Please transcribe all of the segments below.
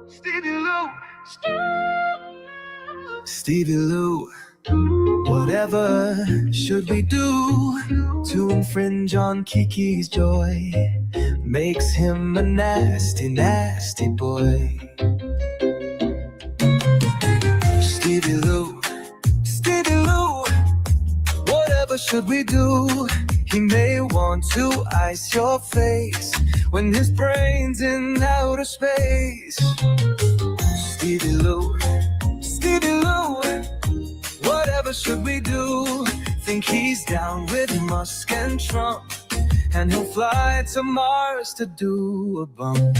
Stevie Lou, Stevie Lou, whatever should we do to infringe on Kiki's joy? Makes him a nasty, nasty boy. Stevie Lou, Stevie Lou, whatever should we do? He may want to ice your face when his brain's in outer space. Stevie Lou, Stevie Lou, whatever should we do? Think he's down with Musk and Trump, and he'll fly to Mars to do a bump.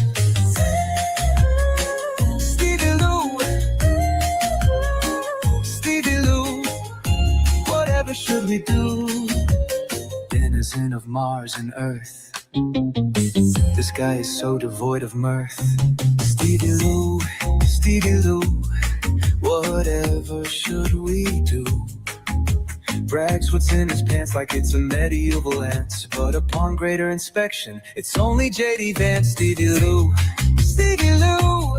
Stevie Lou, Stevie Lou, whatever should we do? Innocent of Mars and Earth, this guy is so devoid of mirth. Stevie Lou, Stevie Lou, whatever should we do? Brags what's in his pants like it's a medieval ant, but upon greater inspection, it's only J.D. Vance. Stevie Lou, Stevie Lou,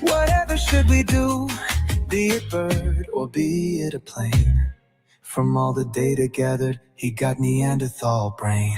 whatever should we do? Be it bird or be it a plane, from all the data gathered, he got Neanderthal brain.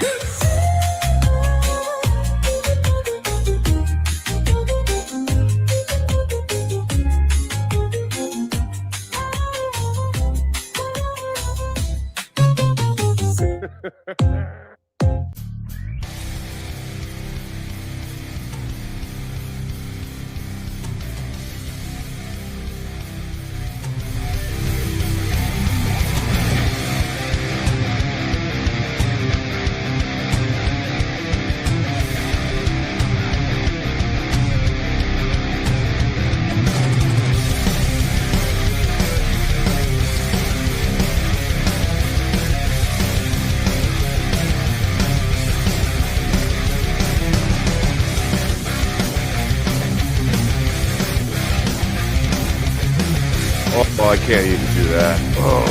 Oh, I can't even do that. Oh.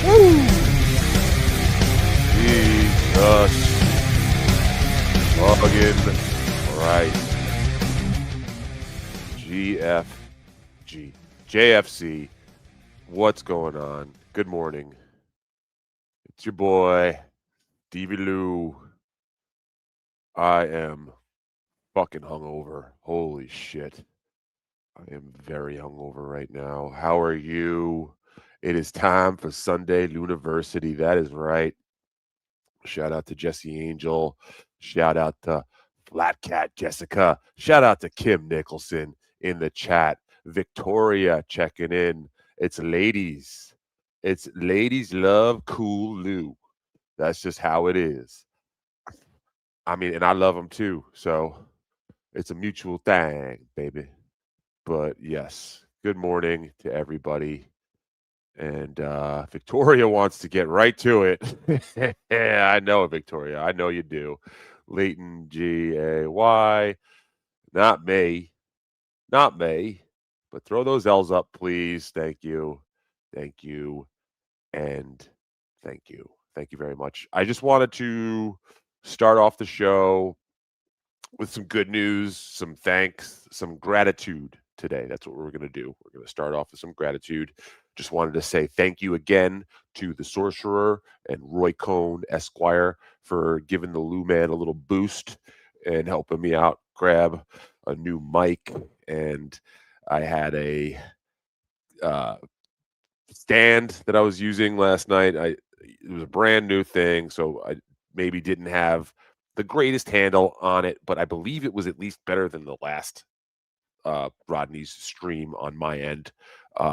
Woo! Jesus. Fucking right. GFG. JFC. What's going on? Good morning. It's your boy, Stevie Lou. I am fucking hungover. Holy shit. I am very hungover right now. How are you? It is time for Sunday Luniversity. That is right. Shout out to Jesse Angel. Shout out to Flat Cat Jessica. Shout out to Kim Nicholson in the chat. Victoria checking in. It's ladies. It's ladies love Cool Lou. That's just how it is. I mean, and I love them too. So it's a mutual thing, baby. But yes, good morning to everybody. And Victoria wants to get right to it. Yeah, I know it, Victoria. I know you do. Leighton, G-A-Y. Not me. Not me. But throw those L's up, please. Thank you. Thank you. And thank you. Thank you very much. I just wanted to start off the show with some good news, some thanks, some gratitude today. That's what we're going to do. We're going to start off with some gratitude. Just wanted to say thank you again to the Sorcerer and Roy Cohn, Esquire, for giving the Lou Man a little boost and helping me out grab a new mic. And I had a stand that I was using last night. It was a brand new thing, so I maybe didn't have the greatest handle on it, but I believe it was at least better than the last Rodney's stream on my end.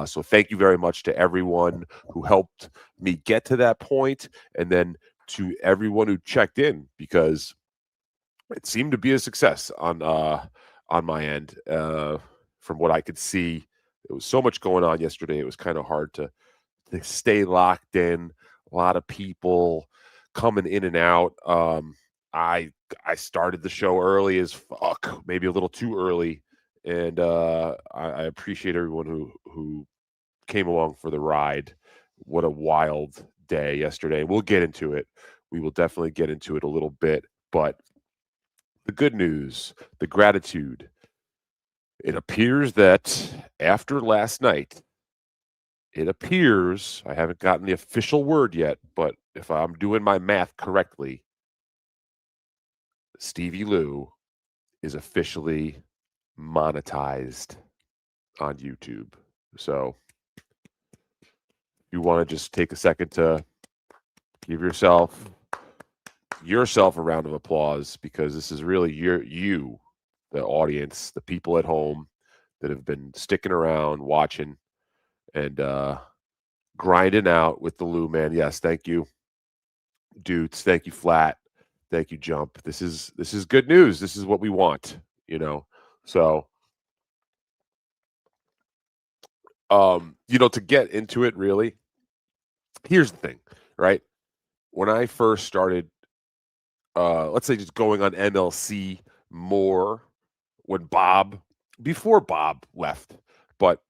So thank you very much to everyone who helped me get to that point, and then to everyone who checked in, because it seemed to be a success on my end. From what I could see, there was so much going on yesterday. It was kind of hard to stay locked in. A lot of people coming in and out. I started the show early as fuck, maybe a little too early, and I appreciate everyone who came along for the ride. What a wild day yesterday. We'll get into it. We will definitely get into it a little bit. But the good news, the gratitude, it appears that after last night, it appears, I haven't gotten the official word yet, but if I'm doing my math correctly, Stevie Lou is officially monetized on YouTube. So you want to just take a second to give yourself a round of applause, because this is really you, the audience, the people at home that have been sticking around, watching, and grinding out with the Lou Man. Yes, thank you, dudes. Thank you, Flat. Thank you, Jump. This is good news. This is what we want, So, to get into it, really, here's the thing, right? When I first started, let's say, just going on MLC more, before Bob left, but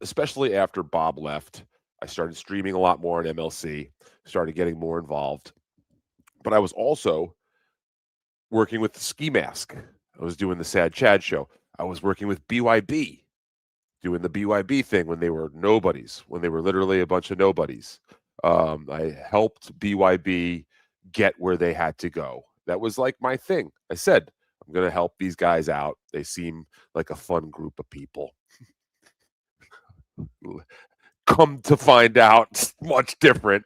especially after Bob left, I started streaming a lot more on MLC, started getting more involved. But I was also working with the Ski Mask. I was doing the Sad Chad show. I was working with BYB, doing the BYB thing when they were nobodies, when they were literally a bunch of nobodies. I helped BYB get where they had to go. That was like my thing. I said, I'm going to help these guys out. They seem like a fun group of people. Come to find out, it's much different.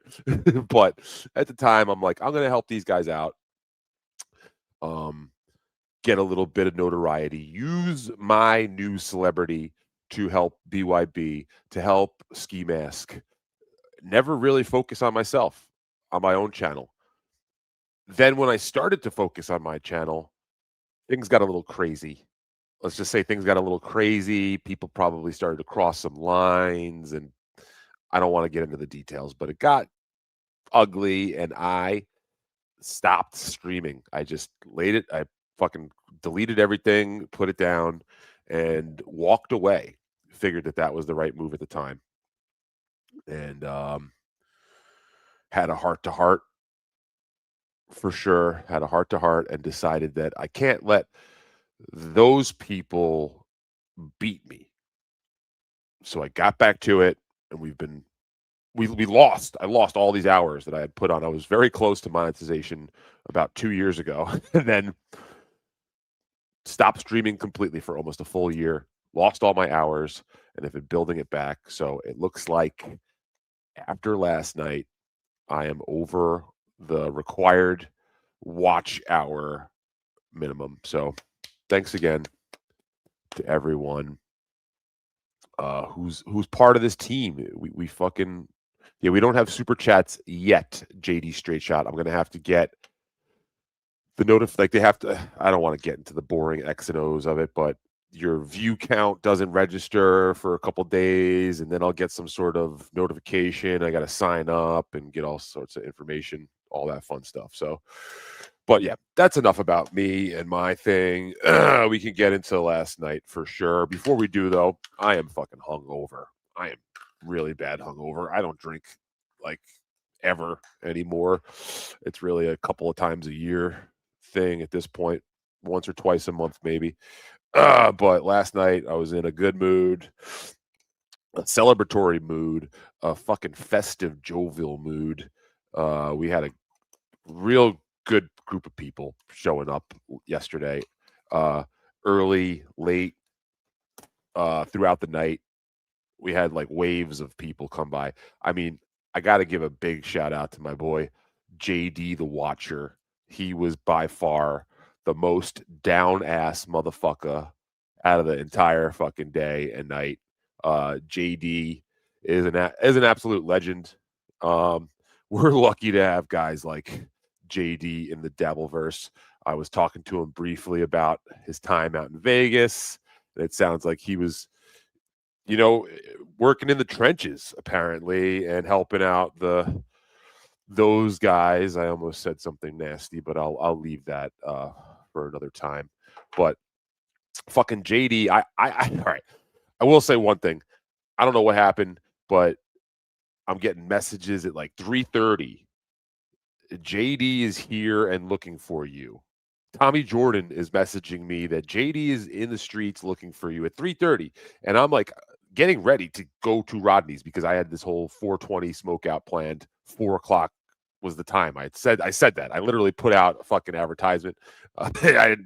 But at the time, I'm like, I'm going to help these guys out. Get a little bit of notoriety, use my new celebrity to help BYB, to help Ski Mask. Never really focus on myself, on my own channel. Then when I started to focus on my channel, things got a little crazy. Let's just say things got a little crazy. People probably started to cross some lines, and I don't want to get into the details, but it got ugly, and I stopped streaming. I just laid it. I fucking deleted everything, put it down, and walked away. Figured that was the right move at the time, and had a heart to heart, for sure. Had a heart to heart, and decided that I can't let those people beat me. So I got back to it, and we lost. I lost all these hours that I had put on. I was very close to monetization about 2 years ago, and then stopped streaming completely for almost a full year. Lost all my hours, and have been building it back. So it looks like after last night, I am over the required watch hour minimum. So thanks again to everyone who's part of this team. We fucking we don't have super chats yet, JD Straight Shot. I'm gonna have to get the they have to. I don't want to get into the boring X and O's of it, but your view count doesn't register for a couple days, and then I'll get some sort of notification. I got to sign up and get all sorts of information, all that fun stuff. So, but yeah, that's enough about me and my thing. We can get into last night for sure. Before we do, though, I am fucking hungover. I am really bad hungover. I don't drink like ever anymore. It's really a couple of times a year thing at this point, once or twice a month maybe. But last night I was in a good mood, a celebratory mood, a fucking festive, jovial mood. We had a real good group of people showing up yesterday, early, late, throughout the night. We had like waves of people come by. I mean, I got to give a big shout out to my boy, JD the Watcher. He was by far the most down ass motherfucker out of the entire fucking day and night. JD is an absolute legend. We're lucky to have guys like JD in the Devilverse. I was talking to him briefly about his time out in Vegas. And it sounds like he was, working in the trenches apparently and helping out those guys. I almost said something nasty, but I'll leave that for another time. But fucking JD, I all right. I will say one thing. I don't know what happened, but I'm getting messages at like 3:30. JD is here and looking for you. Tommy Jordan is messaging me that JD is in the streets looking for you at 3:30. And I'm like getting ready to go to Rodney's because I had this whole 4:20 smoke out planned. 4 o'clock was the time. I said that. I literally put out a fucking advertisement. I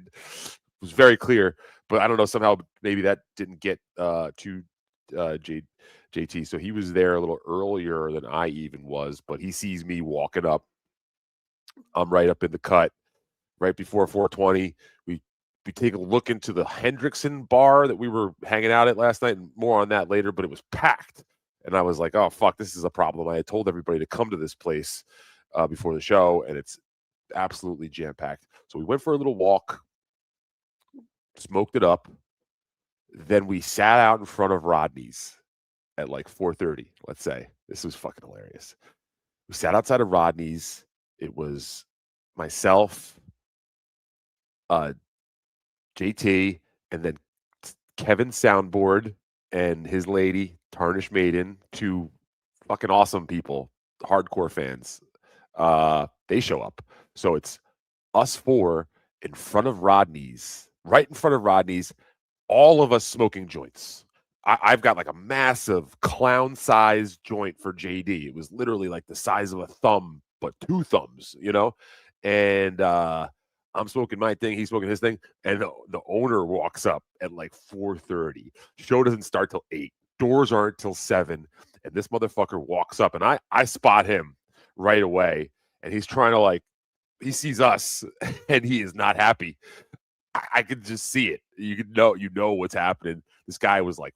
was very clear, but I don't know, somehow maybe that didn't get to JT. So he was there a little earlier than I even was, but he sees me walking up. I'm right up in the cut, right before 4:20. We take a look into the Hendrickson bar that we were hanging out at last night, and more on that later. But it was packed, and I was like, "Oh fuck, this is a problem." I had told everybody to come to this place before the show, and it's absolutely jam packed. So we went for a little walk, smoked it up. Then we sat out in front of Rodney's at like 4:30. Let's say this was fucking hilarious. We sat outside of Rodney's. It was myself, JT, and then Kevin Soundboard and his lady, Tarnish Maiden, two fucking awesome people, hardcore fans. They show up. So it's us four in front of Rodney's, right in front of Rodney's, all of us smoking joints. I've got like a massive clown-sized joint for JD. It was literally like the size of a thumb, but two thumbs, And I'm smoking my thing, he's smoking his thing, and the owner walks up at like 4:30. Show doesn't start till 8. Doors aren't till 7, and this motherfucker walks up, and I spot him right away, and he's trying to he sees us, and he is not happy. I could just see it. You know what's happening. This guy was like,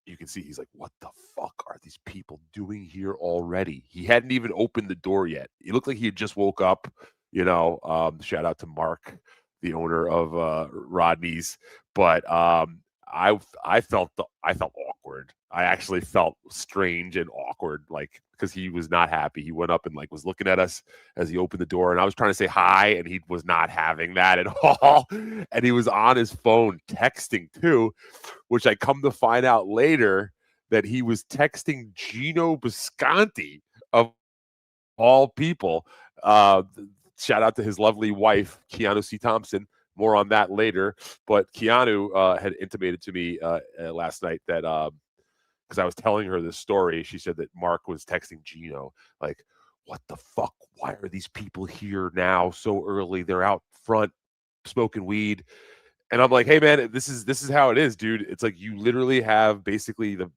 you can see he's like, what the fuck are these people doing here already? He hadn't even opened the door yet. He looked like he had just woke up. Shout out to Mark, the owner of Rodney's. But I felt awkward. I actually felt strange and awkward, because he was not happy. He went up and was looking at us as he opened the door, and I was trying to say hi, and he was not having that at all. And he was on his phone texting too, which I come to find out later that he was texting Gino Bisconti of all people. Shout out to his lovely wife, Keanu C. Thompson. More on that later. But Keanu had intimated to me last night that because I was telling her this story, she said that Mark was texting Gino, like, what the fuck? Why are these people here now so early? They're out front smoking weed. And I'm like, hey man, this is how it is, dude. It's like you literally have basically the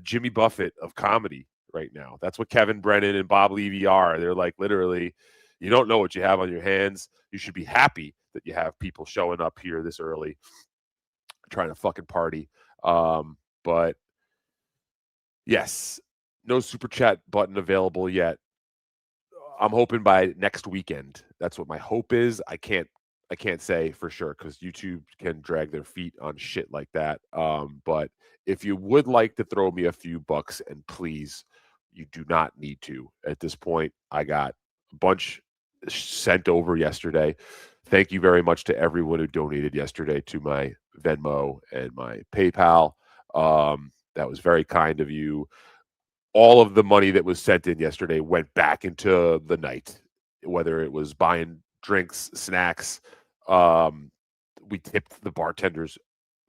Jimmy Buffett of comedy right now. That's what Kevin Brennan and Bob Levy are. They're like, literally, you don't know what you have on your hands. You should be happy that you have people showing up here this early trying to fucking party. But yes, no super chat button available yet. I'm hoping by next weekend. That's what my hope is. I can't say for sure because YouTube can drag their feet on shit like that. But if you would like to throw me a few bucks, and please, you do not need to. At this point, I got a bunch sent over yesterday. Thank you very much to everyone who donated yesterday to my Venmo and my PayPal. That was very kind of you. All of the money that was sent in yesterday went back into the night, whether it was buying drinks, snacks. We tipped the bartenders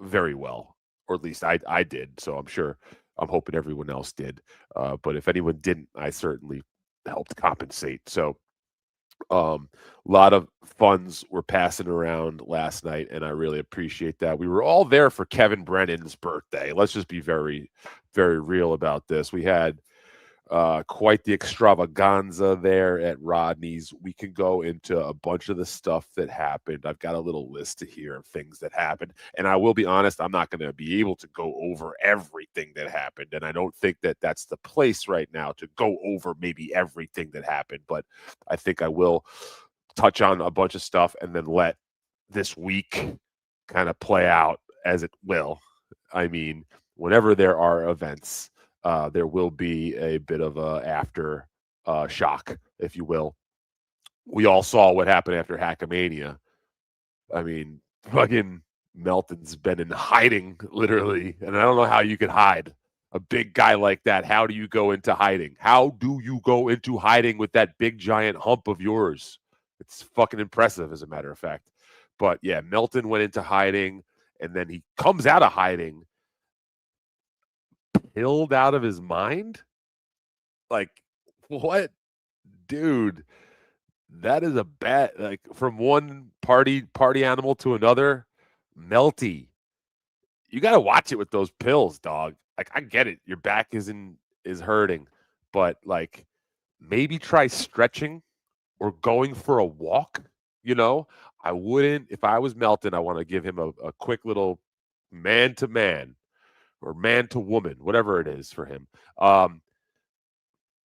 very well, or at least I did. So I'm hoping everyone else did. But if anyone didn't, I certainly helped compensate. So a lot of funds were passing around last night, and I really appreciate that. We were all there for Kevin Brennan's birthday. Let's just be very, very real about this. We had quite the extravaganza there at Rodney's. We can go into a bunch of the stuff that happened. I've got a little list here of things that happened. And I will be honest, I'm not going to be able to go over everything that happened. And I don't think that that's the place right now to go over maybe everything that happened. But I think I will touch on a bunch of stuff and then let this week kind of play out as it will. I mean, whenever there are events, there will be a bit of a after shock, if you will. We all saw what happened after Hackamania. I mean, fucking Melton's been in hiding, literally, and I don't know how you could hide. a big guy like that, how do you go into hiding? How do you go into hiding with that big giant hump of yours? It's fucking impressive, as a matter of fact. But yeah, Melton went into hiding, and then he comes out of hiding, pilled out of his mind. Like, what, dude? That is a bad, like, from one party animal to another. Melty, you got to watch it with those pills, dog. Like, I get it, your back is hurting, but like, maybe try stretching or going for a walk. You know, I wouldn't, if I was Melton, I want to give him a quick little man to man or man to woman, whatever it is for him.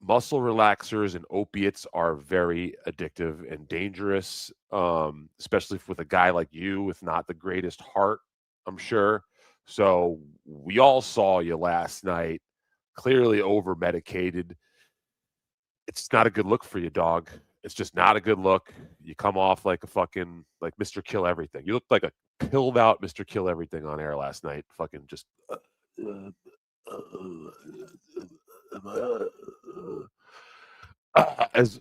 Muscle relaxers and opiates are very addictive and dangerous, especially with a guy like you with not the greatest heart, I'm sure. So we all saw you last night, clearly over medicated. It's not a good look for you, dog. It's just not a good look. You come off like a fucking, like Mr. Kill Everything. You looked like a pilled out Mr. Kill Everything on air last night. Fucking just as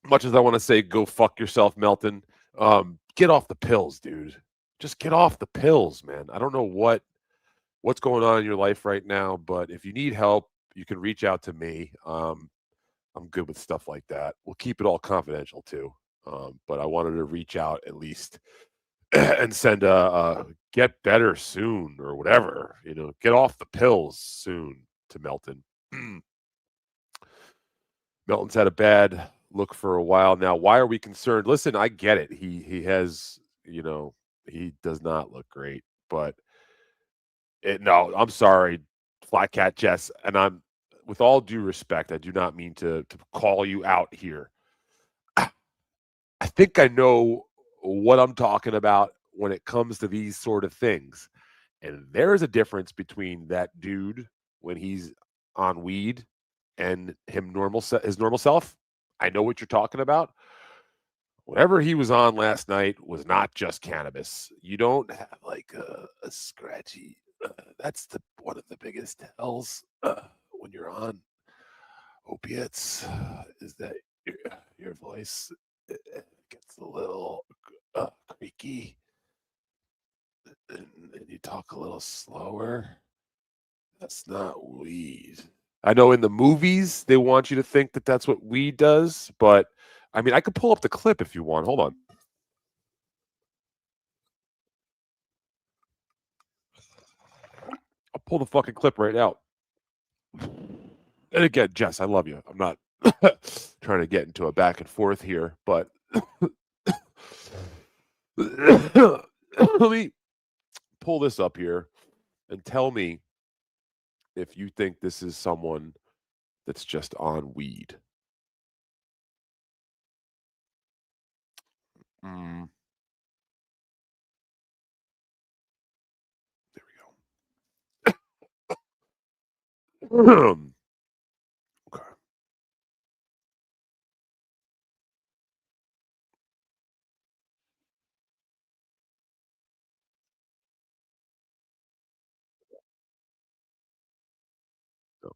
much as I want to say go fuck yourself, Melton, get off the pills, dude. Just get off the pills, man. I don't know what's going on in your life right now, but if you need help, you can reach out to me. I'm good with stuff like that. We'll keep it all confidential too. But I wanted to reach out at least and send a get better soon or whatever, get off the pills soon to Melton. Melton's had a bad look for a while now. Why are we concerned? Listen, I get it. He has, he does not look great, but no, I'm sorry, Flat Cat Jess, and I'm, with all due respect, I do not mean to call you out here. I think I know what I'm talking about when it comes to these sort of things. And there is a difference between that dude when he's on weed and his normal self. I know what you're talking about. Whatever he was on last night was not just cannabis. You don't have like a scratchy. That's one of the biggest tells when you're on opiates is that your voice gets a little creaky, and you talk a little slower. That's not weed. I know in the movies they want you to think that that's what weed does, but I mean, I could pull up the clip if you want. Hold on. I'll pull the fucking clip right out. And again, Jess, I love you. I'm not trying to get into a back and forth here, but let me pull this up here and tell me if you think this is someone that's just on weed. There we go. Okay. So,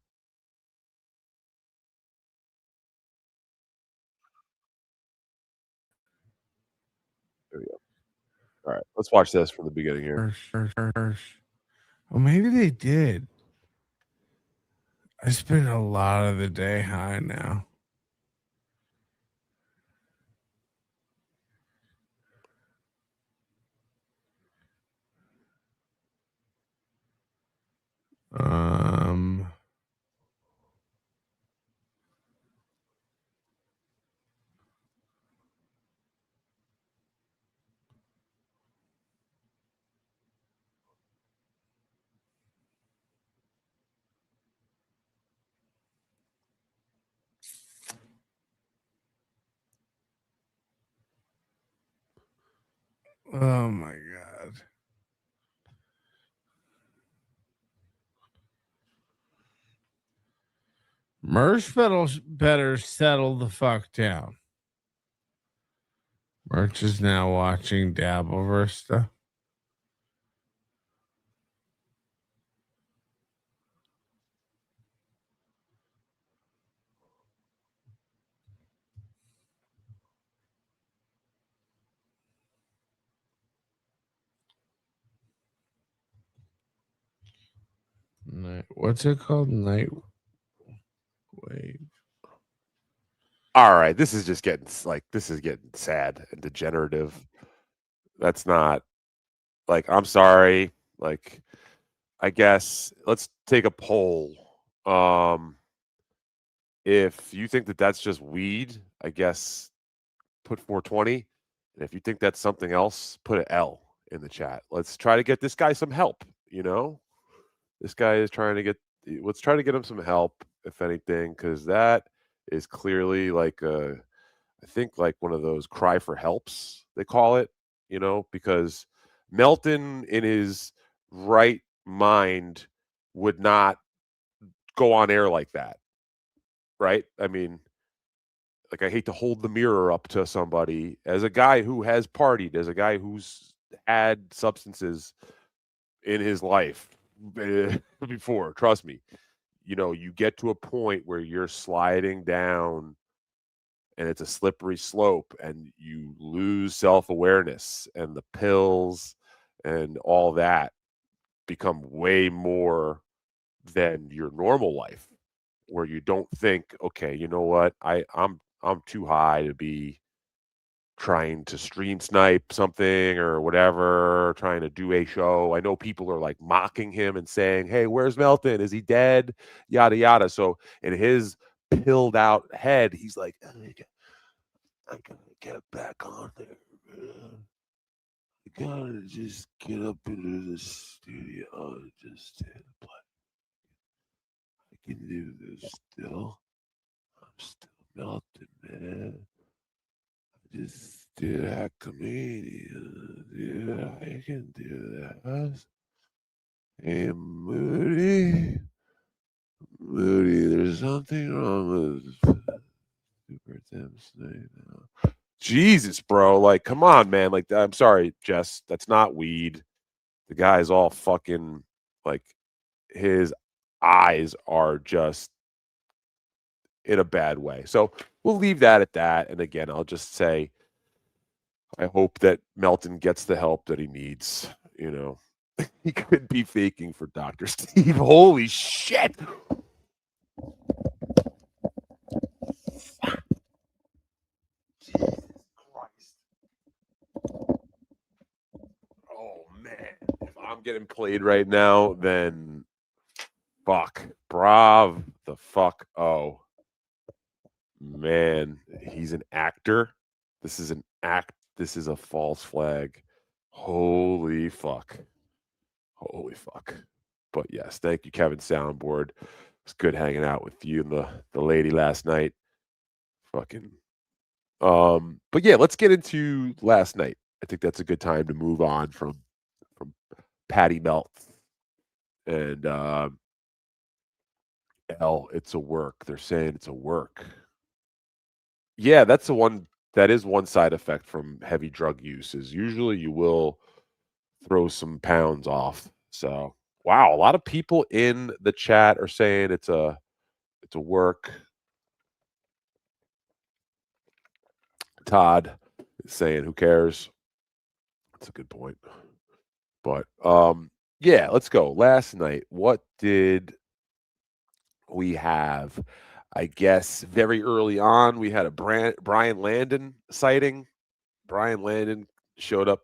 there we go. All right, let's watch this from the beginning here. Well, maybe they did. I spend a lot of the day high now. Um, oh my god. Merch better settle the fuck down. Merch is now watching Dabbleverse stuff. What's it called? Night wave. All right, this is just getting sad and degenerative. That's not like I'm sorry. Like I guess let's take a poll. If you think that that's just weed, I guess put 420. And if you think that's something else, put an L in the chat. Let's try to get this guy some help, you know? This guy is trying to get let's try to get him some help, if anything, because that is clearly like I think like one of those cry for helps, they call it, you know, because Melton in his right mind would not go on air like that. Right? I mean, like I hate to hold the mirror up to somebody as a guy who has partied, as a guy who's had substances in his life before. Trust me, you know, you get to a point where you're sliding down and it's a slippery slope and you lose self-awareness and the pills and all that become way more than your normal life where you don't think, okay, you know what, I'm too high to be trying to stream snipe something or whatever, trying to do a show. I know people are like mocking him and saying, "Hey, where's Melton? Is he dead?" Yada yada. So in his pilled out head, he's like, I gotta get back on there. Man. I gotta just get up into the studio and just play. I can do this still. I'm still Melton, man. Just did a comedian. Yeah, I can do that. Hey, Moody. Moody, there's something wrong with Super Tim's name now. Jesus, bro. Like, come on, man. Like, I'm sorry, Jess. That's not weed. The guy's all fucking, like, his eyes are just in a bad way. So we'll leave that at that. And again, I'll just say, I hope that Melton gets the help that he needs. You know, he could be faking for Dr. Steve. Holy shit. Jesus Christ. Oh, man. If I'm getting played right now, then fuck. Brav the fuck. Oh, man. He's an actor. This is an act. This is a false flag. Holy fuck. Holy fuck. But yes, thank you, Kevin Soundboard. It's good hanging out with you and the lady last night. Fucking but yeah, let's get into last night. I think that's a good time to move on from Patty Melt and L. It's a work. They're saying it's a work. Yeah, that's the one that is one side effect from heavy drug use is usually you will throw some pounds off. So wow, a lot of people in the chat are saying it's a work. Todd is saying who cares? That's a good point. But yeah, let's go. Last night, what did we have? I guess very early on we had a Brian Landon sighting. Brian Landon showed up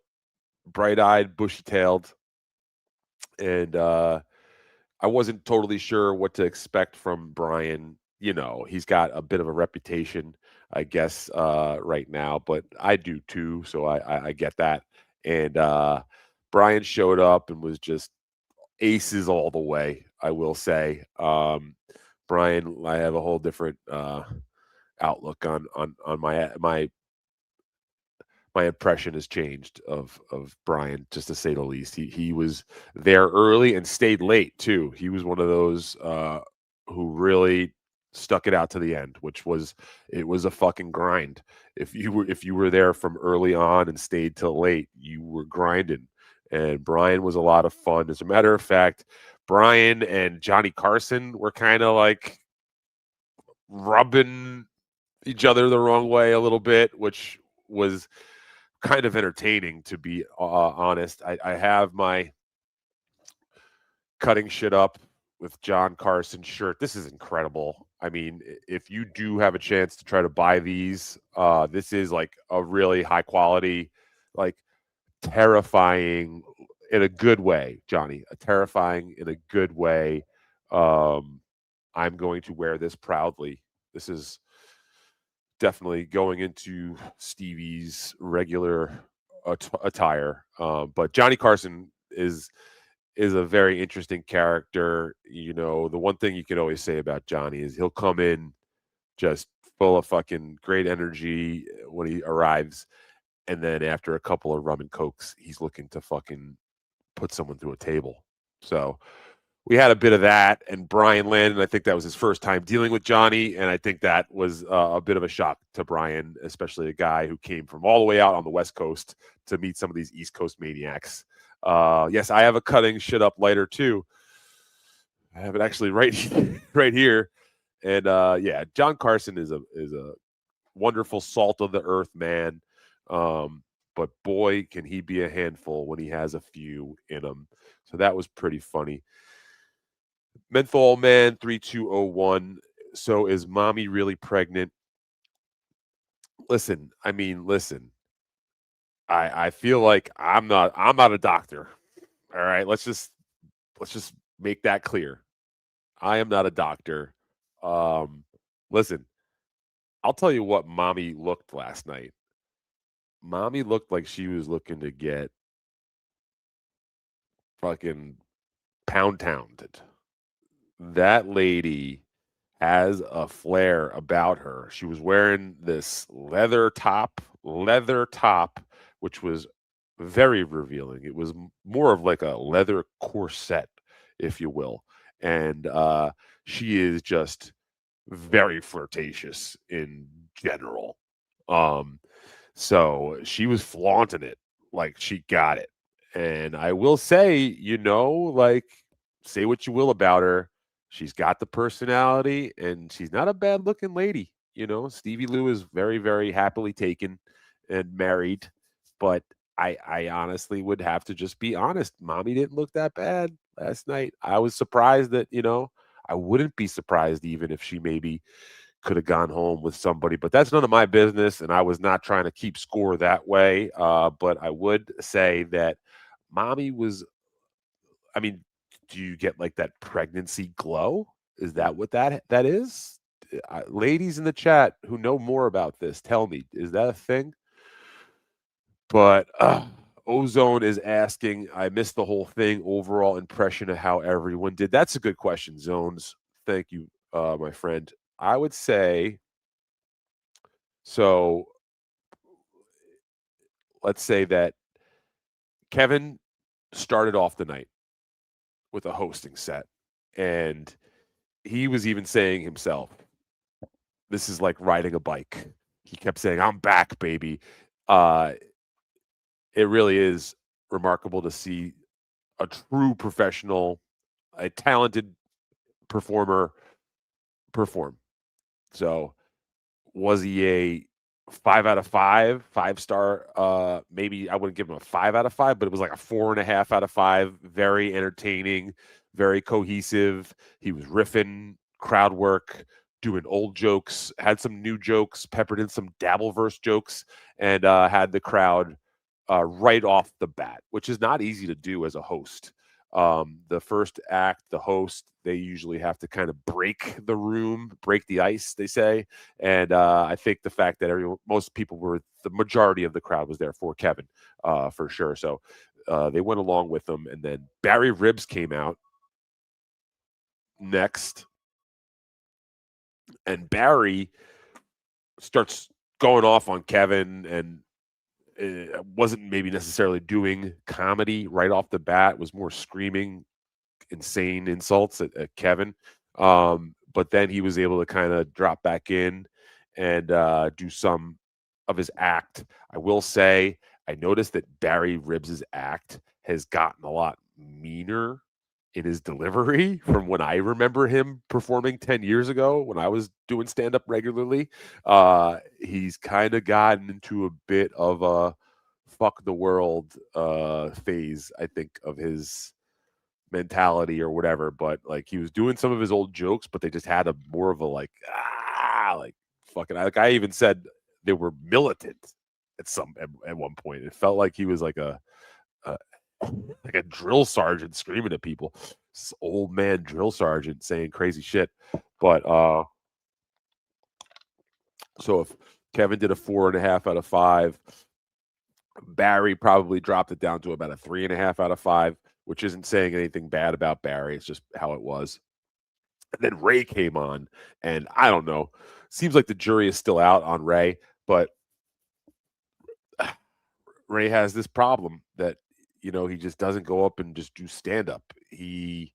bright-eyed, bushy-tailed, and I wasn't totally sure what to expect from Brian. You know, he's got a bit of a reputation, I guess, right now, but I do too, so I get that. And Brian showed up and was just aces all the way, I will say. Brian, I have a whole different outlook on my impression has changed of Brian, just to say the least. He was there early and stayed late too. He was one of those who really stuck it out to the end, which was it was a fucking grind. If you were there from early on and stayed till late, you were grinding. And Brian was a lot of fun. As a matter of fact, Brian and Johnny Carson were kind of like rubbing each other the wrong way a little bit, which was kind of entertaining, to be honest. I have my cutting shit up with John Carson's shirt. This is incredible. I mean, if you do have a chance to try to buy these, this is like a really high quality, like terrifying in a good way, Johnny. Terrifying in a good way. I'm going to wear this proudly. This is definitely going into Stevie's regular attire. But Johnny Carson is a very interesting character. You know, the one thing you can always say about Johnny is he'll come in just full of fucking great energy when he arrives, and then after a couple of rum and cokes, he's looking to fucking put someone through a table. So we had a bit of that, and Brian Landon, I think that was his first time dealing with Johnny, and I think that was a bit of a shock to Brian, especially a guy who came from all the way out on the West Coast to meet some of these East Coast maniacs. Yes, I have a cutting shit up lighter too. I have it actually right here, and yeah, John Carson is a wonderful salt of the earth man. But boy, can he be a handful when he has a few in him. So that was pretty funny. Menthol Man 3201. So is mommy really pregnant? Listen, I mean, listen. I feel like I'm not a doctor. All right, let's just make that clear. I am not a doctor. Listen, I'll tell you what mommy looked last night. Mommy looked like she was looking to get fucking pounded. That lady has a flair about her. She was wearing this leather top, which was very revealing. It was more of like a leather corset, if you will. And she is just very flirtatious in general. So she was flaunting it like she got it. And I will say, you know, like, say what you will about her. She's got the personality and she's not a bad looking lady. You know, Stevie Lou is very, very happily taken and married. But I honestly would have to just be honest. Mommy didn't look that bad last night. I was surprised that, you know, I wouldn't be surprised even if she maybe could have gone home with somebody, but that's none of my business. And I was not trying to keep score that way. But I would say that mommy was, I mean, do you get like that pregnancy glow? Is that what that is? Ladies in the chat who know more about this, tell me, is that a thing? But Ozone is asking, I missed the whole thing. Overall impression of how everyone did. That's a good question, Zones. Thank you, my friend. I would say, so let's say that Kevin started off the night with a hosting set, and he was even saying himself, this is like riding a bike. He kept saying, I'm back, baby. It really is remarkable to see a true professional, a talented performer perform. So was he a 5 out of 5 star? Maybe I wouldn't give him a 5 out of 5, but it was like a 4.5 out of 5. Very entertaining, very cohesive. He was riffing, crowd work, doing old jokes, had some new jokes, peppered in some Dabbleverse jokes, and had the crowd right off the bat, which is not easy to do as a host. The first act, the host, they usually have to kind of break the room, break the ice, they say. And I think the fact that most people were, the majority of the crowd was there for Kevin, for sure. So they went along with them. And then Barry Ribs came out next. And Barry starts going off on Kevin and wasn't maybe necessarily doing comedy right off the bat. It was more screaming insane insults at Kevin. But then he was able to kind of drop back in and do some of his act. I will say, I noticed that Barry Ribs' act has gotten a lot meaner in his delivery from when I remember him performing 10 years ago when I was doing stand-up regularly. He's kind of gotten into a bit of a fuck the world phase, I think, of his mentality or whatever, but like he was doing some of his old jokes, but they just had a more of a like fucking, like I even said they were militant at one point. It felt like he was like a like a drill sergeant screaming at people. This old man drill sergeant saying crazy shit. But so if Kevin did a 4.5 out of 5, Barry probably dropped it down to about a 3.5 out of 5, which isn't saying anything bad about Barry. It's just how it was. And then Ray came on, and I don't know. Seems like the jury is still out on Ray, but Ray has this problem that he just doesn't go up and just do stand up. He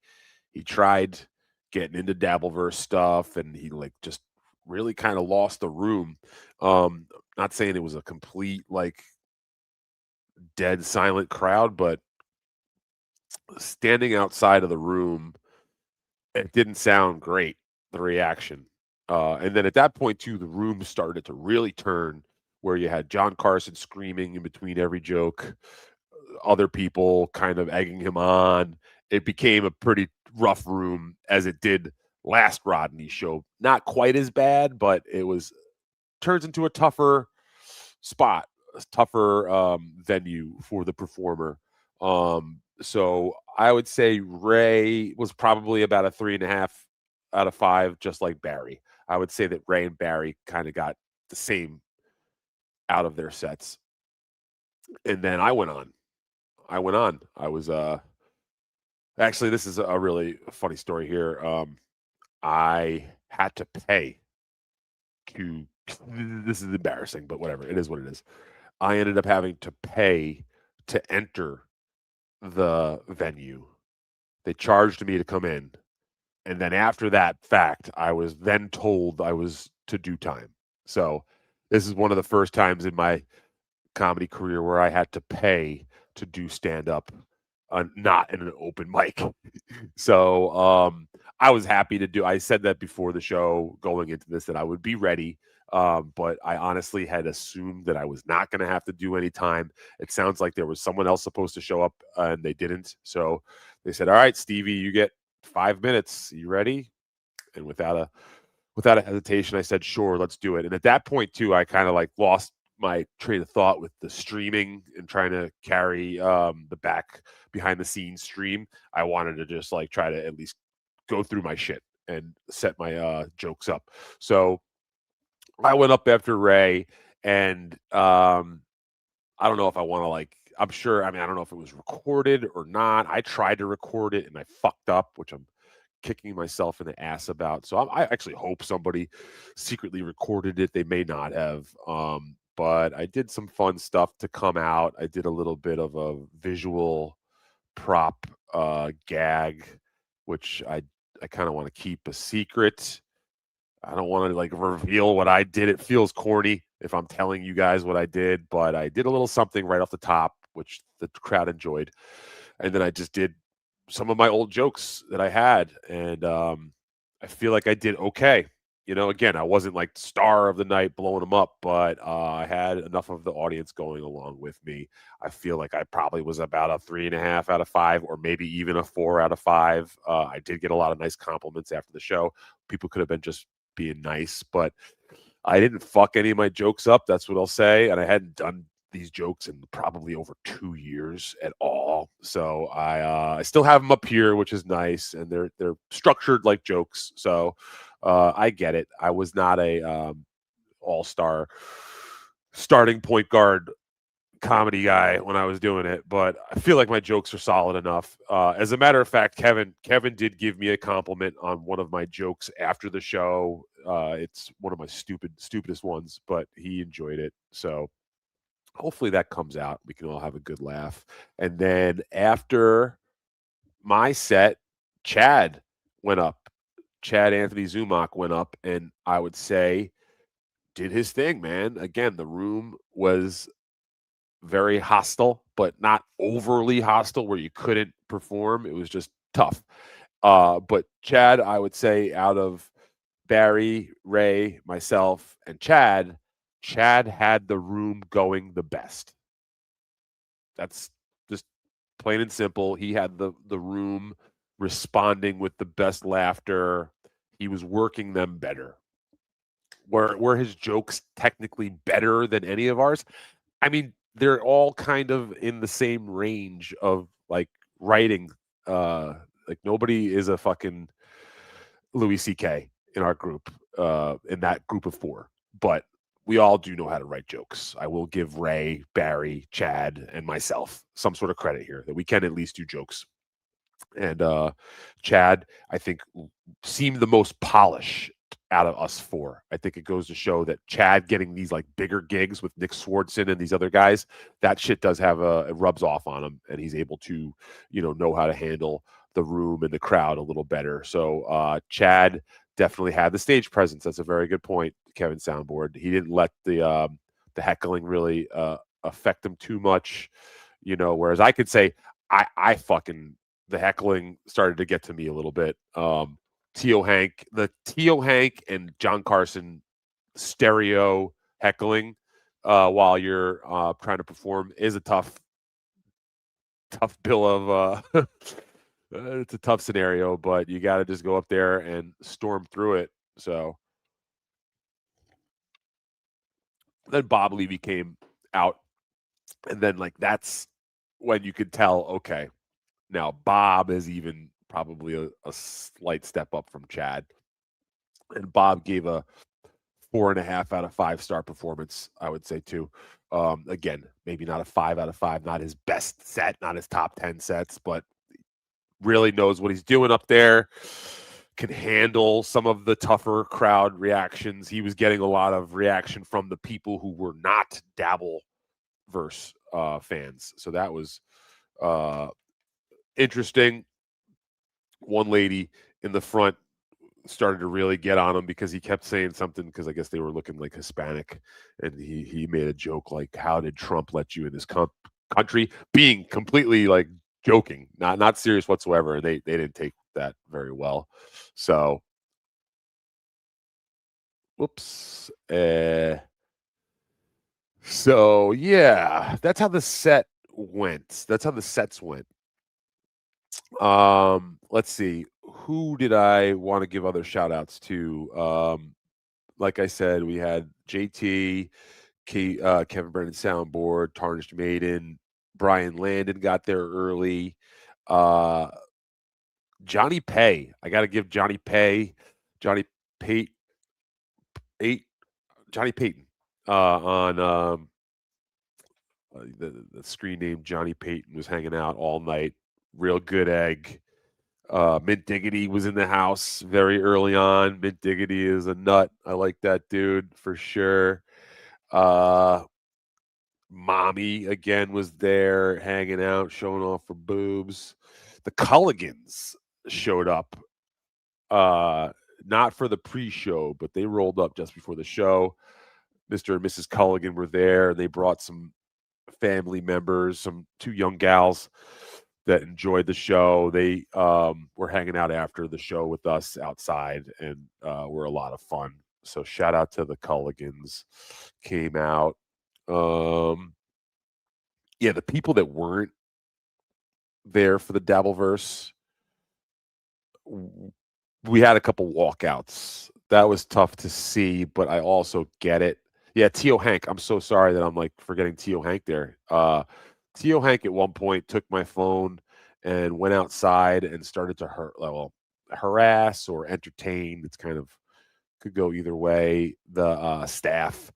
tried getting into Dabbleverse stuff, and he like just really kind of lost the room. Not saying it was a complete like dead silent crowd, but standing outside of the room, it didn't sound great, the reaction. And then at that point too, the room started to really turn, where you had John Carson screaming in between every joke, other people kind of egging him on. It became a pretty rough room, as it did last Rodney show. Not quite as bad, but it turns into a tougher spot, a tougher venue for the performer. So I would say Ray was probably about a 3.5 out of 5, just like Barry. I would say that Ray and Barry kind of got the same out of their sets. And then I went on. I was actually, this is a really funny story here. I had to pay to this is embarrassing, but whatever. It is what it is. I ended up having to pay to enter the venue. They charged me to come in. And then after that fact, I was then told I was to do time. So this is one of the first times in my comedy career where I had to pay to do stand up, not in an open mic. So I was happy to do. I said that before the show going into this that I would be ready. But I honestly had assumed that I was not going to have to do any time. It sounds like there was someone else supposed to show up and they didn't. So they said, "All right, Stevie, you get 5 minutes. You ready?" And without a hesitation, I said, "Sure, let's do it." And at that point too, I kind of like lost my train of thought with the streaming and trying to carry the back behind the scenes stream. I wanted to just like try to at least go through my shit and set my jokes up. So I went up after Ray, and I don't know if I want to like. I'm sure. I mean, I don't know if it was recorded or not. I tried to record it and I fucked up, which I'm kicking myself in the ass about. So I actually hope somebody secretly recorded it. They may not have. But I did some fun stuff to come out. I did a little bit of a visual prop gag, which I kind of want to keep a secret. I don't want to like reveal what I did. It feels corny if I'm telling you guys what I did, but I did a little something right off the top, which the crowd enjoyed. And then I just did some of my old jokes that I had, and I feel like I did okay. Again, I wasn't like star of the night blowing them up, but I had enough of the audience going along with me. I feel like I probably was about a 3.5 out of 5, or maybe even a 4 out of 5. I did get a lot of nice compliments after the show. People could have been just being nice, but I didn't fuck any of my jokes up. That's what I'll say. And I hadn't done these jokes in probably over 2 years at all. So I still have them up here, which is nice, and they're structured like jokes. So I get it. I was not a all-star starting point guard comedy guy when I was doing it, but I feel like my jokes are solid enough. As a matter of fact, Kevin did give me a compliment on one of my jokes after the show. It's one of my stupidest ones, but he enjoyed it. So hopefully that comes out. We can all have a good laugh. And then after my set, Chad went up. Chad Anthony Zumach went up, and I would say did his thing, man. Again, the room was very hostile, but not overly hostile where you couldn't perform. It was just tough. But Chad, I would say out of Barry, Ray, myself, and Chad had the room going the best. That's just Plain and simple. He had the room responding with the best laughter. He was working them better. Were his jokes technically better than any of ours? I mean, they're all kind of in the same range of like writing. Like nobody is a fucking Louis C.K. in our group, in that group of four. But we all do know how to write jokes. I will give Ray, Barry, Chad, and myself some sort of credit here that we can at least do jokes. And Chad, I think, seemed the most polished out of us four. I think it goes to show that Chad getting these like bigger gigs with Nick Swardson and these other guys, that shit does have it rubs off on him, and he's able to, know how to handle the room and the crowd a little better. So Chad definitely had the stage presence. That's a very good point, Kevin Soundboard. He didn't let the heckling really affect him too much, whereas I could say I fucking, the heckling started to get to me a little bit. Tio Hank and John Carson stereo heckling while you're trying to perform is a tough bill of it's a tough scenario, but you got to just go up there and storm through it. So then Bob Levy came out, and then like that's when you could tell, okay, now Bob is even probably a slight step up from Chad. And Bob gave a 4.5 out of 5-star performance, I would say too. Again, maybe not a 5 out of 5, not his best set, not his top 10 sets, but really knows what he's doing up there, can handle some of the tougher crowd reactions. He was getting a lot of reaction from the people who were not Dabbleverse fans. So that was interesting. One lady in the front started to really get on him because he kept saying something, because I guess they were looking like Hispanic, and he made a joke like, how did Trump let you in this country, being completely like joking, not serious whatsoever, and they didn't take that very well. So whoops. So yeah, that's how the set went. That's how the sets went. Let's see. Who did I want to give other shout outs to? Like I said, we had JT, Kevin Brennan Soundboard, Tarnished Maiden, Brian Landon got there early. Johnny Pay. I got to give Johnny Payton on the screen name Johnny Payton was hanging out all night. Real good egg. Mint Diggity was in the house very early on. Mint Diggity is a nut. I like that dude for sure. Mommy again was there hanging out, showing off her boobs. The Culligans showed up. Not for the pre-show, but they rolled up just before the show. Mr. and Mrs. Culligan were there, and they brought some family members, two young gals that enjoyed the show. They were hanging out after the show with us outside, and were a lot of fun. So shout out to the Culligans. Came out. Yeah, the people that weren't there for the Dabbleverse, we had a couple walkouts. That was tough to see, but I also get it. Yeah, Tio Hank. I'm so sorry that I'm like forgetting Tio Hank there. Tio Hank at one point took my phone and went outside and started to harass or entertain. It's kind of could go either way. The staff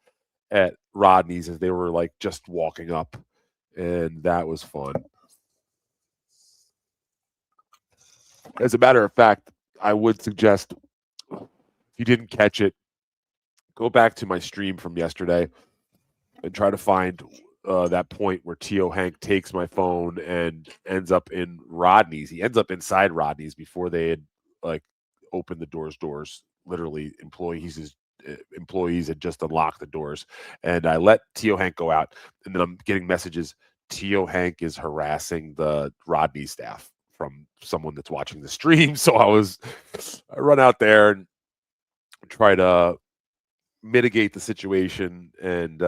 at Rodney's, as they were like just walking up, and that was fun. As a matter of fact, I would suggest, if you didn't catch it, go back to my stream from yesterday and try to find that point where Tio Hank takes my phone and ends up in Rodney's. He ends up inside Rodney's before they had like opened the doors. Literally, employees had just unlocked the doors, and I let Tio Hank go out, and then I'm getting messages. Tio Hank is harassing the Rodney staff from someone that's watching the stream. So I run out there and try to mitigate the situation. And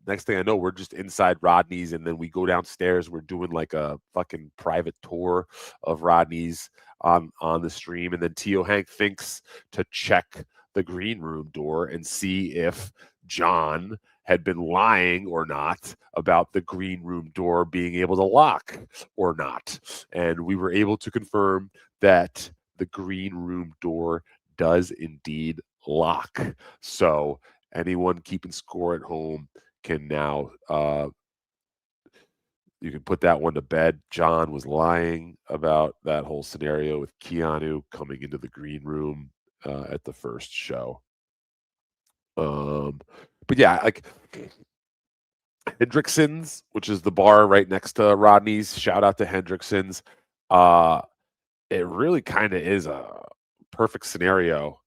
next thing I know, we're just inside Rodney's, and then we go downstairs. We're doing like a fucking private tour of Rodney's on the stream, and then Tio Hank thinks to check the green room door and see if John had been lying or not about the green room door being able to lock or not. And we were able to confirm that the green room door does indeed lock. So anyone keeping score at home can now you can put that one to bed. John was lying about that whole scenario with Keanu coming into the green room at the first show. But yeah, like Hendrickson's, which is the bar right next to Rodney's. Shout out to Hendrickson's. It really kind of is a perfect scenario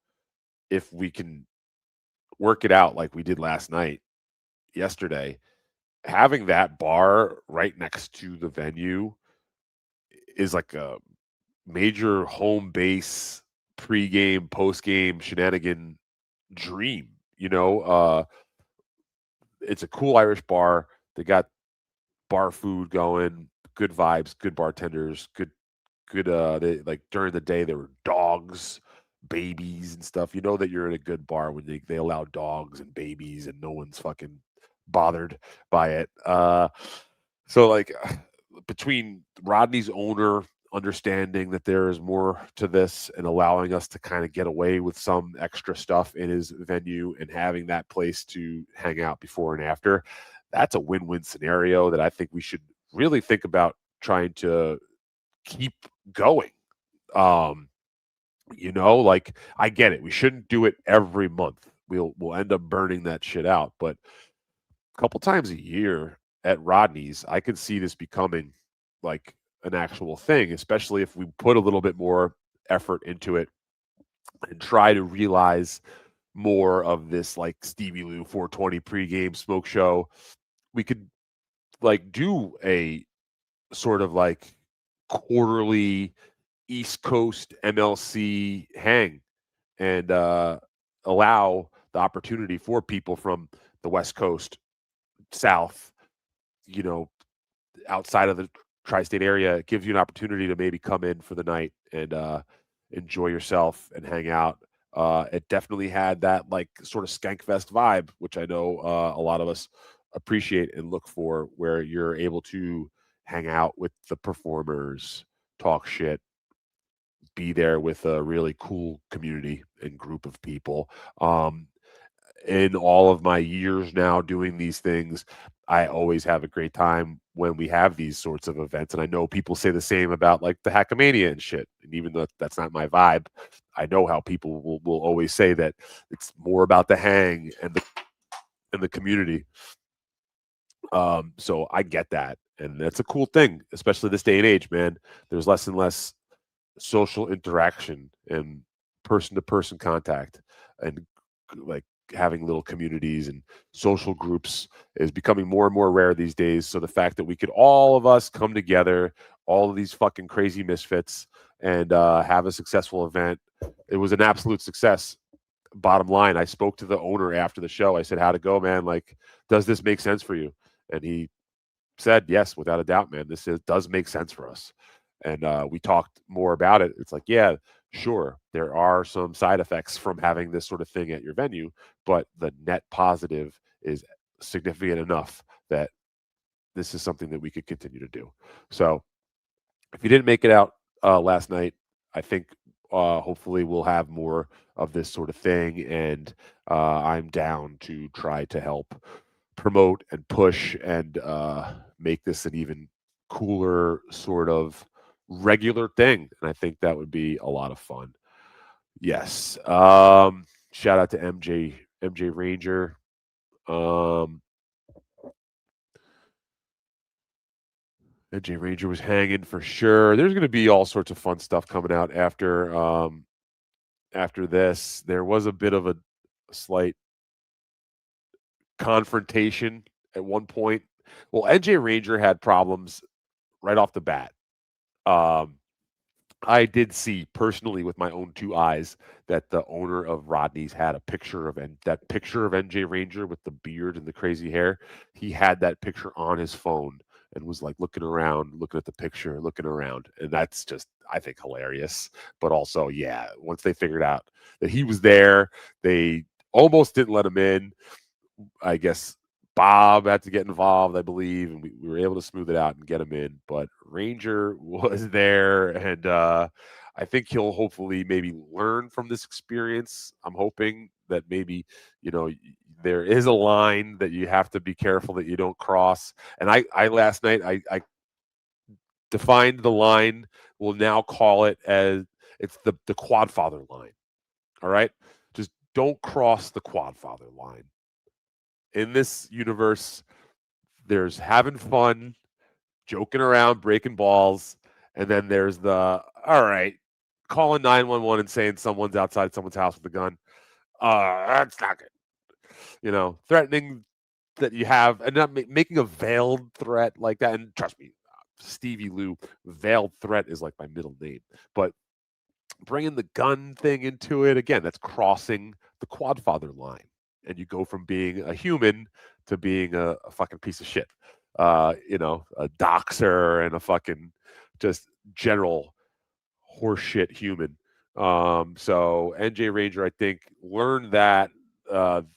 if we can work it out like we did yesterday. Having that bar right next to the venue is like a major home base pre-game, post-game shenanigan dream. It's a cool Irish bar. They got bar food going, good vibes, good bartenders, good they like during the day there were dogs, babies and stuff. You know that you're in a good bar when they allow dogs and babies and no one's fucking bothered by it. So like between Rodney's owner understanding that there is more to this and allowing us to kind of get away with some extra stuff in his venue and having that place to hang out before and after, that's a win-win scenario that I think we should really think about trying to keep going. Like I get it. We shouldn't do it every month. We'll end up burning that shit out. But a couple times a year at Rodney's, I could see this becoming like an actual thing, especially if we put a little bit more effort into it and try to realize more of this like Stevie Lou 420 pregame smoke show. We could like do a sort of like quarterly East Coast MLC hang and allow the opportunity for people from the West Coast, South, outside of the tri-state area. It gives you an opportunity to maybe come in for the night and enjoy yourself and hang out. It definitely had that like sort of Skankfest vibe, which I know a lot of us appreciate and look for, where you're able to hang out with the performers, talk shit, be there with a really cool community and group of people. In all of my years now doing these things, I always have a great time when we have these sorts of events. And I know people say the same about like the Hackamania and shit. And even though that's not my vibe, I know how people will always say that it's more about the hang and the community. So I get that. And that's a cool thing, especially this day and age, man. There's less and less social interaction and person-to-person contact, and like having little communities and social groups is becoming more and more rare these days. So the fact that we could all of us come together, all of these fucking crazy misfits, and have a successful event, it was an absolute success. Bottom line, I spoke to the owner after the show. I said, how'd it go, man? Like, does this make sense for you? And he said, yes, without a doubt, man. Does make sense for us. And we talked more about it. It's like, yeah, sure, there are some side effects from having this sort of thing at your venue, but the net positive is significant enough that this is something that we could continue to do. So if you didn't make it out last night, I think hopefully we'll have more of this sort of thing. And I'm down to try to help promote and push and make this an even cooler sort of regular thing. And I think that would be a lot of fun. Yes. Shout out to MJ Ranger. MJ Ranger was hanging for sure. There's going to be all sorts of fun stuff coming out after this. There was a bit of a slight confrontation at one point. Well, NJ Ranger had problems right off the bat. I did see personally with my own 2 eyes that the owner of Rodney's had a picture of that picture of NJ Ranger with the beard and the crazy hair. He had that picture on his phone and was like looking around, looking at the picture, looking around. And that's just, I think, hilarious. But also, yeah, once they figured out that he was there, they almost didn't let him in. I guess Bob had to get involved, I believe, and we were able to smooth it out and get him in. But Ranger was there, and I think he'll hopefully maybe learn from this experience. I'm hoping that maybe there is a line that you have to be careful that you don't cross. And I last night I defined the line. We'll now call it as it's the Quadfather line. All right, just don't cross the Quadfather line in this universe. There's having fun, joking around, breaking balls, and then there's the all right, calling 911 and saying someone's outside someone's house with a gun. That's not good. Threatening that you have and not making a veiled threat like that. And trust me, Stevie Lou, veiled threat is like my middle name. But bringing the gun thing into it again, that's crossing the Quadfather line, and you go from being a human to being a fucking piece of shit. A doxer and a fucking just general horseshit human. So NJ Ranger, I think, learned that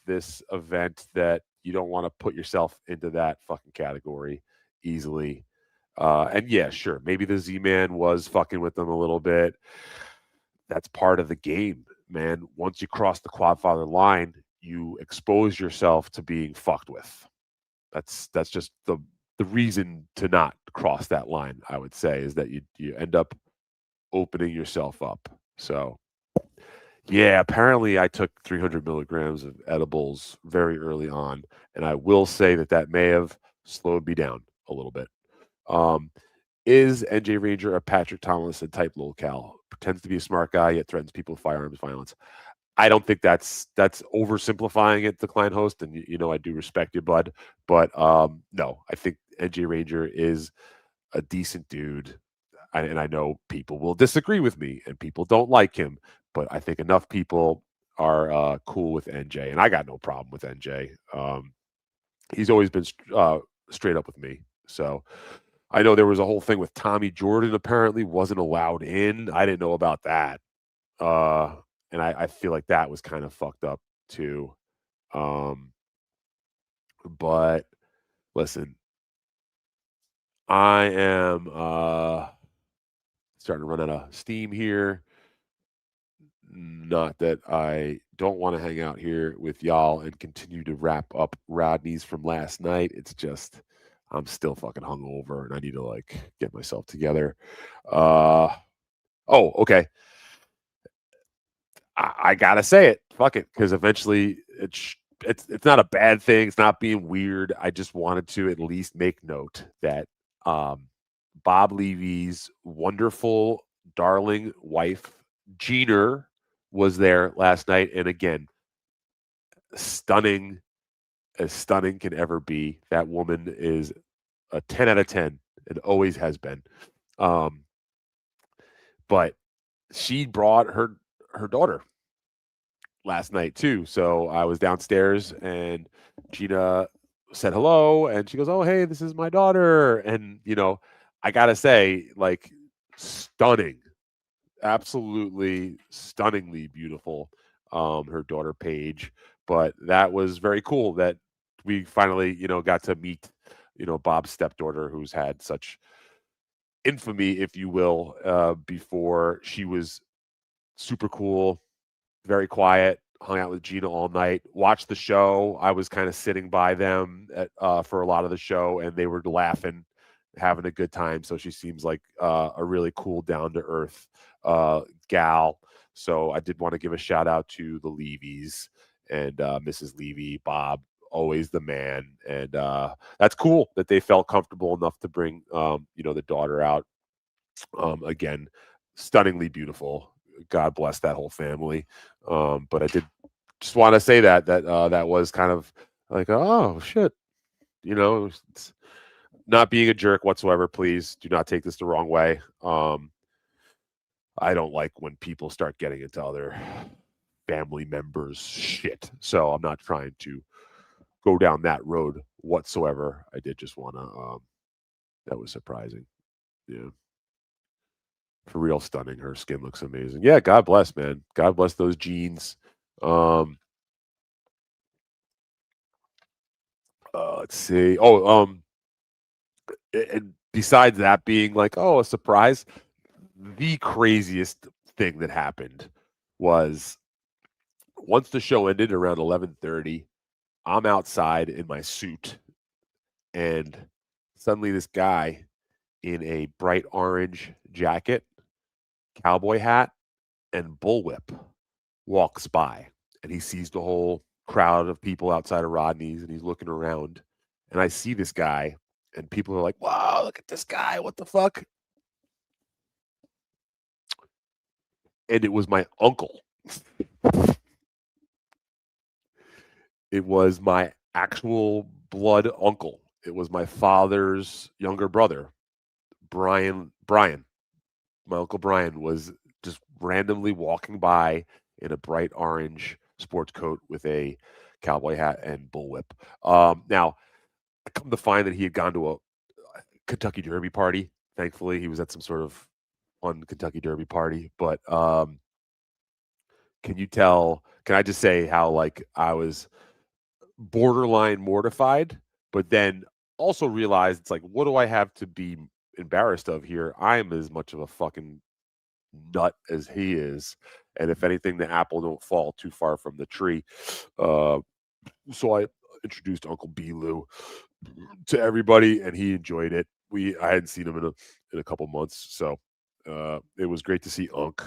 this event that you don't want to put yourself into that fucking category easily. And yeah, sure, maybe the Z-Man was fucking with them a little bit. That's part of the game, man. Once you cross the Quadfather line, you expose yourself to being fucked with. That's just the reason to not cross that line, I would say, is that you end up opening yourself up. So yeah, apparently I took 300 milligrams of edibles very early on, and I will say that may have slowed me down a little bit. Um, is NJ Ranger a Patrick Tomlinson type locale? Pretends to be a smart guy, yet threatens people with firearms violence. I don't think that's oversimplifying it, the client host, and I do respect you, bud. But no, I think NJ Ranger is a decent dude, and I know people will disagree with me, and people don't like him, but I think enough people are cool with NJ, and I got no problem with NJ. He's always been straight up with me, so. I know there was a whole thing with Tommy Jordan apparently wasn't allowed in. I didn't know about that. And I feel like that was kind of fucked up too. But listen, I am starting to run out of steam here. Not that I don't want to hang out here with y'all and continue to wrap up Rodney's from last night. It's just I'm still fucking hungover and I need to like get myself together. Okay. I gotta say it. Fuck it, because eventually it's not a bad thing. It's not being weird. I just wanted to at least make note that Bob Levy's wonderful, darling wife, Jeaner, was there last night, and again, stunning, as stunning can ever be. That woman is a 10 out of 10. It always has been. But she brought her daughter last night too. So I was downstairs and Gina said hello and she goes, "Oh, hey, this is my daughter." And I got to say, like, stunning. Absolutely stunningly beautiful, her daughter Paige. But that was very cool that we finally, got to meet, Bob's stepdaughter, who's had such infamy, if you will, before. She was super cool, very quiet, hung out with Gina all night, watched the show. I was kind of sitting by them for a lot of the show, and they were laughing, having a good time. So she seems like a really cool, down to earth gal. So I did want to give a shout out to the Levys and Mrs. Levy, Bob, always the man. And that's cool that they felt comfortable enough to bring, the daughter out. Again, stunningly beautiful. God bless that whole family. But I did just want to say that that was kind of like, oh shit, it's not being a jerk whatsoever. Please do not take this the wrong way. I don't like when people start getting into other family members' shit. So I'm not trying to go down that road whatsoever. I did just want to. That was surprising. Yeah. For real stunning. Her skin looks amazing. Yeah, God bless, man. God bless those genes. Let's see. And besides that being like, oh, a surprise, the craziest thing that happened was once the show ended around 11:30, I'm outside in my suit, and suddenly this guy in a bright orange jacket, cowboy hat, and bullwhip walks by, and he sees the whole crowd of people outside of Rodney's, and he's looking around, and I see this guy, and people are like, "Wow, look at this guy! What the fuck?" And it was my uncle. It was my actual blood uncle. It was my father's younger brother, Brian. My uncle Brian was just randomly walking by in a bright orange sports coat with a cowboy hat and bullwhip. Now, I come to find that he had gone to a Kentucky Derby party. Thankfully, he was at some sort of fun Kentucky Derby party. But can you tell? Can I just say how like I was borderline mortified, but then also realized it's like, what do I have to be embarrassed of here? I am as much of a fucking nut as he is, and if anything, the apple don't fall too far from the tree. So I introduced Uncle B. Lou to everybody, and he enjoyed it. I hadn't seen him in a couple months, so it was great to see Unc.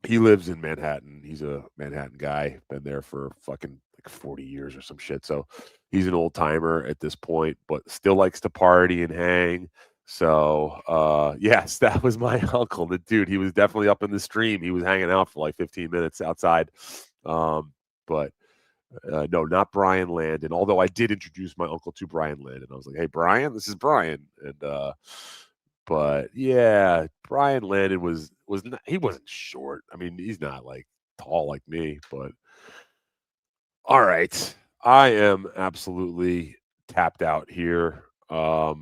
He lives in Manhattan. He's a Manhattan guy. Been there for fucking like 40 years or some shit. So he's an old timer at this point, but still likes to party and hang. So yes, that was my uncle. The dude, he was definitely up in the stream. He was hanging out for like 15 minutes outside. But no, not Brian Landon. Although I did introduce my uncle to Brian Landon. I was like, "Hey, Brian, this is Brian." And but yeah, Brian Landon was not, he wasn't short. I mean, he's not like tall like me, but all right. I am absolutely tapped out here. I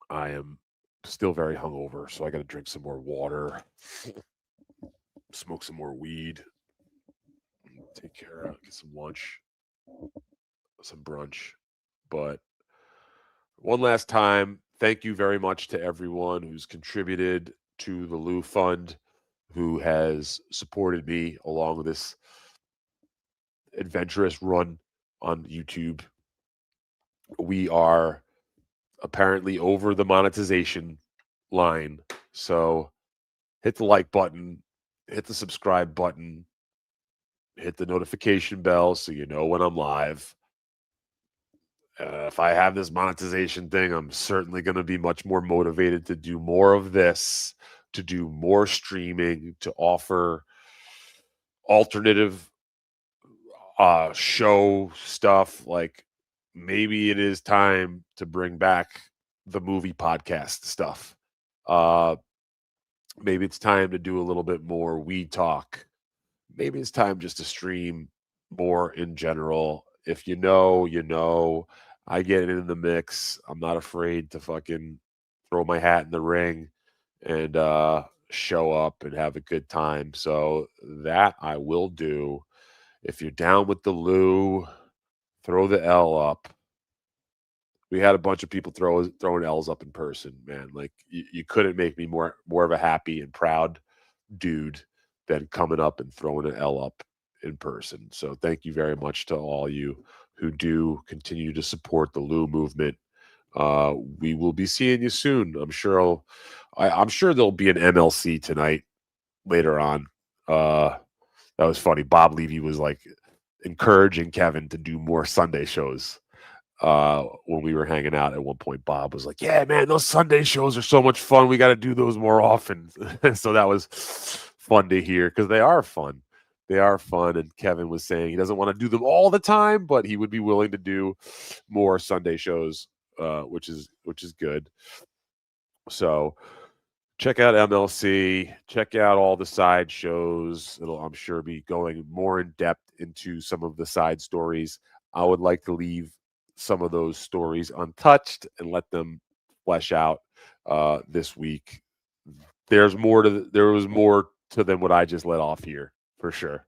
am still very hungover, so I got to drink some more water, smoke some more weed, take care of, get some lunch, some brunch. But one last time, thank you very much to everyone who's contributed to the Lou Fund, who has supported me along this adventurous run on YouTube. We are apparently over the monetization line. So hit the like button, hit the subscribe button, hit the notification bell so you know when I'm live. If I have this monetization thing, I'm certainly going to be much more motivated to do more of this, to do more streaming, to offer alternative show stuff. Like maybe it is time to bring back the movie podcast stuff. Maybe it's time to do a little bit more weed talk. Maybe it's time just to stream more in general. If you know, you know. I get in the mix. I'm not afraid to fucking throw my hat in the ring and show up and have a good time. So that I will do. If you're down with the Lou, throw the L up. We had a bunch of people throwing L's up in person, man. Like you couldn't make me more of a happy and proud dude than coming up and throwing an L up in person. So thank you very much to all you who do continue to support the Lou movement. We will be seeing you soon. I'm sure there'll be an MLC tonight later on. That was funny. Bob Levy was like encouraging Kevin to do more Sunday shows. When we were hanging out at one point, Bob was like, "Yeah, man, those Sunday shows are so much fun. We got to do those more often." So that was fun to hear because they are fun. They are fun. And Kevin was saying he doesn't want to do them all the time, but he would be willing to do more Sunday shows, which is good. So check out MLC, check out all the side shows. It'll, I'm sure, be going more in depth into some of the side stories. I would like to leave some of those stories untouched and let them flesh out this week. There was more to than what I just let off here, for sure.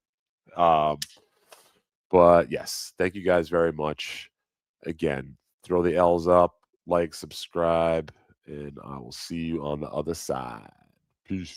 But yes, thank you guys very much. Again, throw the L's up, like, subscribe, and I will see you on the other side. Peace.